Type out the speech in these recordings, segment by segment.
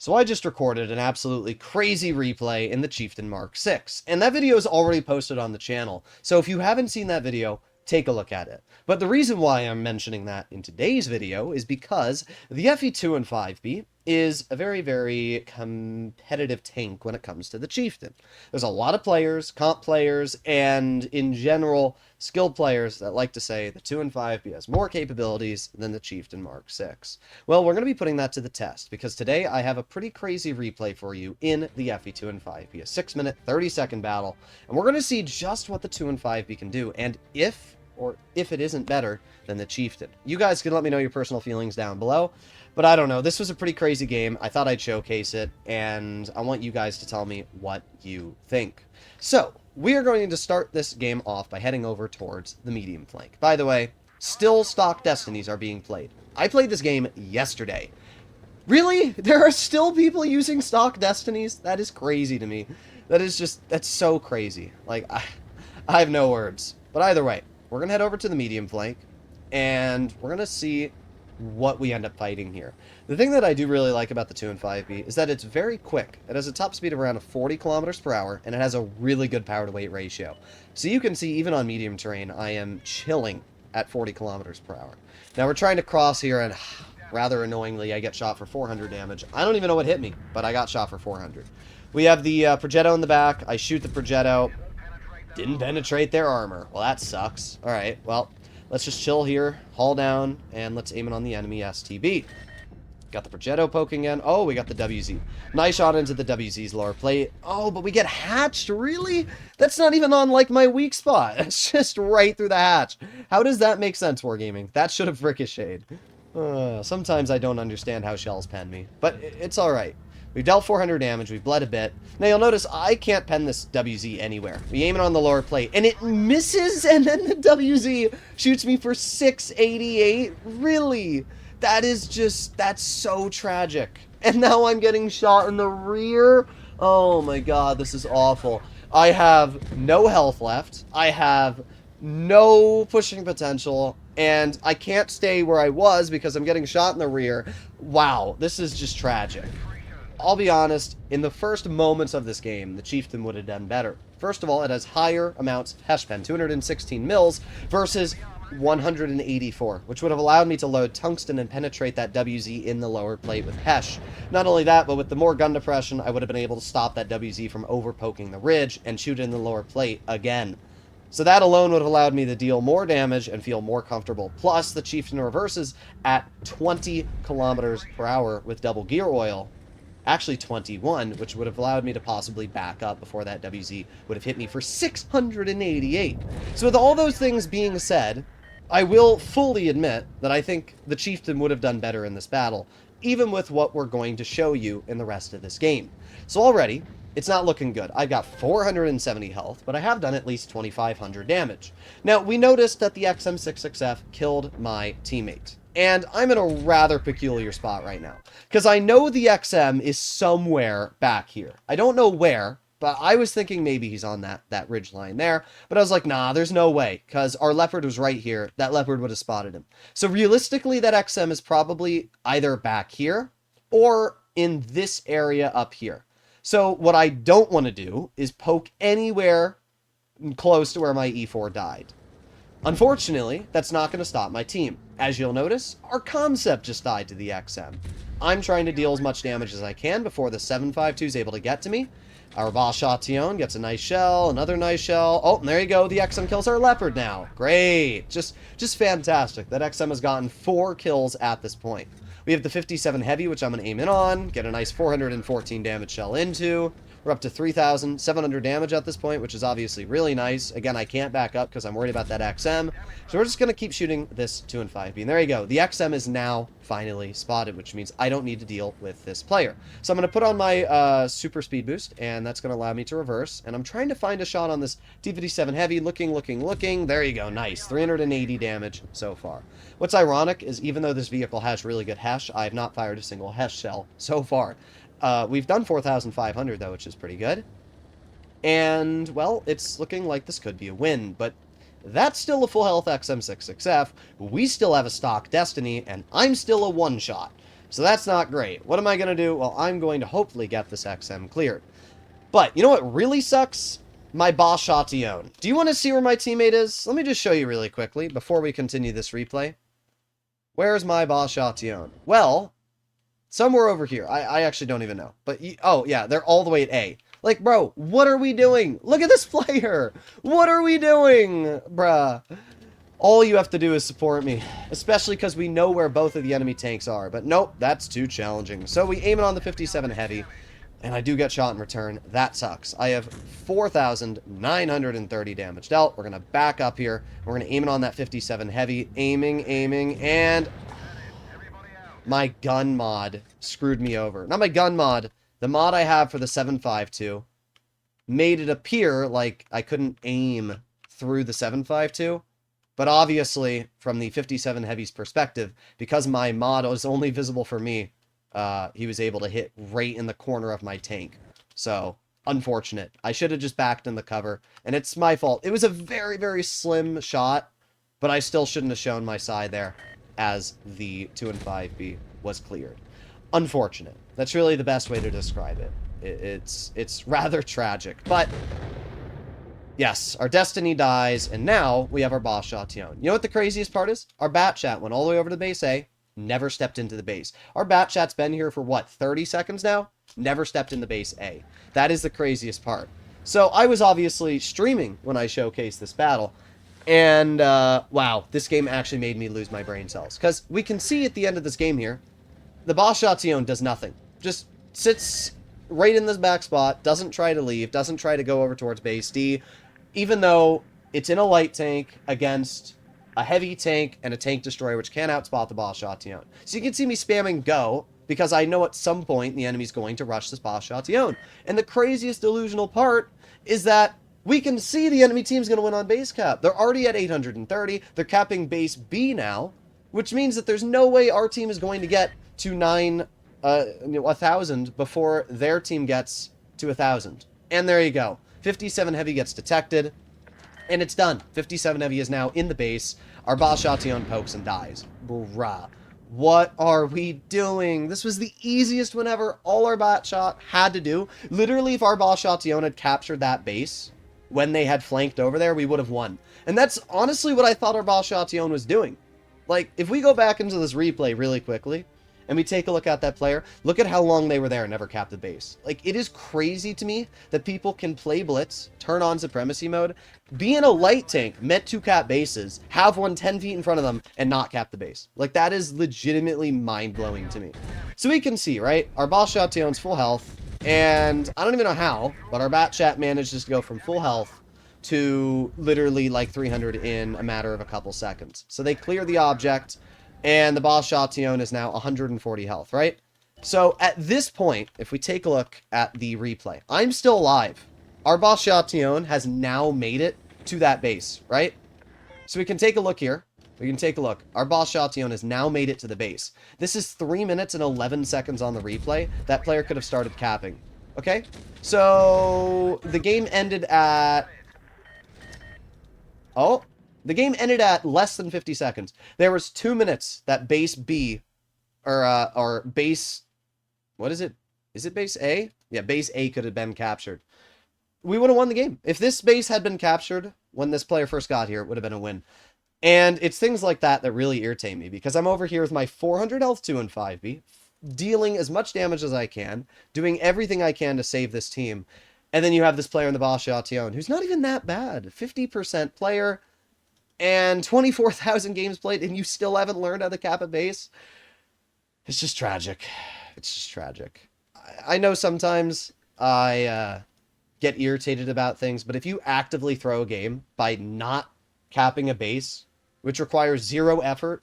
So I just recorded an absolutely crazy replay in the Chieftain Mark 6, and that video is already posted on the channel, so if you haven't seen that video, take a look at it. But the reason why I'm mentioning that in today's video is because the FE2 and 5B is a very competitive tank when it comes to the Chieftain. There's a lot of players, comp players, and in general, skilled players that like to say the 2 and 5B has more capabilities than the Chieftain Mark 6. Well, we're going to be putting that to the test, because today I have a pretty crazy replay for you in the FE2 and 5B, a 6-minute, 30-second battle, and we're going to see just what the 2 and 5B can do, and if it isn't better than the Chieftain. You guys can let me know your personal feelings down below, but I don't know, this was a pretty crazy game. I thought I'd showcase it, and I want you guys to tell me what you think. So, we are going to start this game off by heading over towards the medium flank. By the way, still stock destinies are being played. I played this game yesterday. Really? There are still people using stock destinies? That is crazy to me. That's so crazy. Like, I have no words. But either way, we're going to head over to the medium flank, and we're going to see what we end up fighting here. The thing that I do really like about the 2 and 5B is that it's very quick. It has a top speed of around 40 kilometers per hour, and it has a really good power to weight ratio. So you can see, even on medium terrain, I am chilling at 40 kilometers per hour. Now we're trying to cross here, and rather annoyingly, I get shot for 400 damage. I don't even know what hit me, but I got shot for 400. We have the Progetto in the back. I shoot the Progetto. Didn't penetrate their armor. Well, that sucks. Alright, well, let's just chill here, haul down, and let's aim it on the enemy STB. Got the Progetto poking in. Oh, we got the WZ. Nice shot into the WZ's lower plate. Oh, but we get hatched? Really? That's not even on, like, my weak spot. It's just right through the hatch. How does that make sense, Wargaming? That should have ricocheted. Sometimes I don't understand how shells pen me, but it's alright. We've dealt 400 damage, we've bled a bit. Now you'll notice I can't pen this WZ anywhere. We aim it on the lower plate, and it misses, and then the WZ shoots me for 688? Really? That's so tragic. And now I'm getting shot in the rear? Oh my god, this is awful. I have no health left. I have no pushing potential, and I can't stay where I was because I'm getting shot in the rear. Wow, this is just tragic. I'll be honest, in the first moments of this game, the Chieftain would have done better. First of all, it has higher amounts of Hesh pen, 216 mils versus 184, which would have allowed me to load tungsten and penetrate that WZ in the lower plate with Hesh. Not only that, but with the more gun depression, I would have been able to stop that WZ from over-poking the ridge and shoot it in the lower plate again. So that alone would have allowed me to deal more damage and feel more comfortable. Plus, the Chieftain reverses at 20 kilometers per hour with double gear oil. Actually 21, which would have allowed me to possibly back up before that WZ would have hit me for 688. So with all those things being said, I will fully admit that I think the Chieftain would have done better in this battle, even with what we're going to show you in the rest of this game. So already, it's not looking good. I've got 470 health, but I have done at least 2,500 damage. Now, we noticed that the XM66F killed my teammate. And I'm in a rather peculiar spot right now, because I know the XM is somewhere back here. I don't know where, but I was thinking maybe he's on that ridge line there, but I was like, nah, there's no way, because our Leopard was right here. That Leopard would have spotted him. So realistically, that XM is probably either back here or in this area up here. So what I don't want to do is poke anywhere close to where my E4 died. Unfortunately, that's not going to stop my team. As you'll notice, our concept just died to the XM. I'm trying to deal as much damage as I can before the 7.52 is able to get to me. Our Valchation gets a nice shell, another nice shell. Oh, and there you go. The XM kills our Leopard now. Great. Just fantastic. That XM has gotten 4 kills at this point. We have the 57 Heavy, which I'm going to aim in on, get a nice 414 damage shell into. We're up to 3,700 damage at this point, which is obviously really nice. Again, I can't back up because I'm worried about that XM. So we're just going to keep shooting this 2 and 5B. And there you go. The XM is now finally spotted, which means I don't need to deal with this player. So I'm going to put on my super speed boost, and that's going to allow me to reverse. And I'm trying to find a shot on this T57 Heavy. Looking. There you go. Nice. 380 damage so far. What's ironic is even though this vehicle has really good Hesh, I have not fired a single Hesh shell so far. We've done 4,500, though, which is pretty good. And, well, it's looking like this could be a win, but that's still a full health XM66F. We still have a stock Destiny, and I'm still a one-shot. So that's not great. What am I going to do? Well, I'm going to hopefully get this XM cleared. But, you know what really sucks? My boss Chatillon. Do you want to see where my teammate is? Let me just show you really quickly before we continue this replay. Where's my boss Chatillon? Well, somewhere over here. I actually don't even know. But, oh, yeah, they're all the way at A. Like, bro, what are we doing? Look at this player. What are we doing, bruh? All you have to do is support me, especially because we know where both of the enemy tanks are. But nope, that's too challenging. So we aim it on the 57 heavy, and I do get shot in return. That sucks. I have 4,930 damage dealt. We're going to back up here. We're going to aim it on that 57 heavy. Aiming, and my gun mod screwed me over. Not my gun mod. The mod I have for the 7.52 made it appear like I couldn't aim through the 7.52. But obviously, from the 57 Heavy's perspective, because my mod was only visible for me, he was able to hit right in the corner of my tank. So, unfortunate. I should have just backed in the cover, and it's my fault. It was a very, very slim shot, but I still shouldn't have shown my side there, as the 2 and 5B was cleared. Unfortunate. That's really the best way to describe it. It's rather tragic, but yes, our destiny dies, and now we have our boss Chatillon. You know what the craziest part is? Our bat chat went all the way over to base A, never stepped into the base. Our bat chat's been here for, what, 30 seconds now? Never stepped into base A. That is the craziest part. So I was obviously streaming when I showcased this battle, and wow, this game actually made me lose my brain cells. Because we can see at the end of this game here, the boss Chatillon does nothing. Just sits right in this back spot, doesn't try to leave, doesn't try to go over towards base D, even though it's in a light tank against a heavy tank and a tank destroyer, which can outspot the boss Chatillon. So you can see me spamming go, because I know at some point the enemy's going to rush this boss Chatillon. And the craziest delusional part is that we can see the enemy team's going to win on base cap. They're already at 830. They're capping base B now, which means that there's no way our team is going to get to 1,000 before their team gets to 1,000. And there you go. 57 Heavy gets detected, and it's done. 57 Heavy is now in the base. Our boss Chatillon pokes and dies. Bruh. What are we doing? This was the easiest win ever. All our bot shot had to do. Literally, if our boss Chatillon had captured that base when they had flanked over there, we would have won. And that's honestly what I thought our boss Chatillon was doing. Like, if we go back into this replay really quickly, and we take a look at that player, look at how long they were there and never capped the base. Like, it is crazy to me that people can play Blitz, turn on Supremacy mode, be in a light tank meant to cap bases, have one 10 feet in front of them, and not cap the base. Like, that is legitimately mind-blowing to me. So we can see, right? Our boss Chatillon's full health, and I don't even know how, but our bat chat manages to go from full health to literally like 300 in a matter of a couple seconds. So they clear the object, and the boss Chatillon is now 140 health, right? So at this point, if we take a look at the replay, I'm still alive. Our boss Chatillon has now made it to that base, right? So we can take a look here. We can take a look. Our boss Chatillon has now made it to the base. This is 3 minutes and 11 seconds on the replay. That player could have started capping. Okay? So the game ended at... Oh, the game ended at less than 50 seconds. There was 2 minutes that base B, or base, what is it? Is it base A? Yeah, base A could have been captured. We would have won the game. If this base had been captured when this player first got here, it would have been a win. And it's things like that that really irritate me, because I'm over here with my 400 health 2 and 5B, dealing as much damage as I can, doing everything I can to save this team. And then you have this player in the boss Chatillon, who's not even that bad. 50% player, and 24,000 games played, and you still haven't learned how to cap a base. It's just tragic. It's just tragic. I know sometimes I get irritated about things, but if you actively throw a game by not capping a base, which requires 0 effort,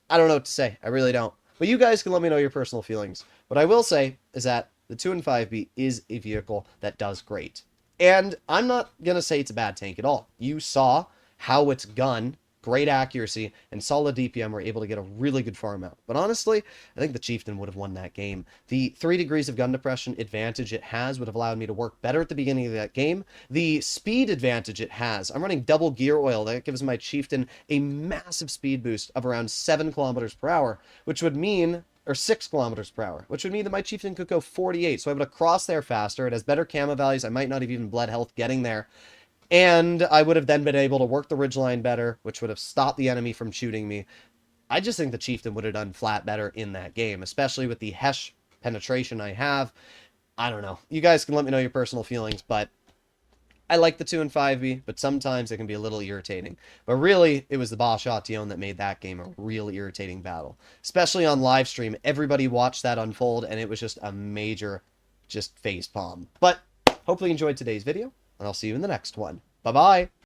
I don't know what to say. I really don't. But you guys can let me know your personal feelings. What I will say is that the 2 and 5B is a vehicle that does great. And I'm not going to say it's a bad tank at all. You saw how its gun, great accuracy, and solid DPM were able to get a really good farm out. But honestly, I think the Chieftain would have won that game. The 3 degrees of gun depression advantage it has would have allowed me to work better at the beginning of that game. The speed advantage it has, I'm running double gear oil. That gives my Chieftain a massive speed boost of around 7 kilometers per hour, which would mean or 6 kilometers per hour, which would mean that my Chieftain could go 48. So I would have crossed there faster. It has better camo values. I might not have even bled health getting there. And I would have then been able to work the ridgeline better, which would have stopped the enemy from shooting me. I just think the Chieftain would have done flat better in that game, especially with the Hesh penetration I have. I don't know. You guys can let me know your personal feelings, but I like the 2 and 5B, but sometimes it can be a little irritating. But really, it was the Bosch Ation that made that game a real irritating battle. Especially on live stream, everybody watched that unfold, and it was just a major, just facepalm. But hopefully you enjoyed today's video, and I'll see you in the next one. Bye-bye!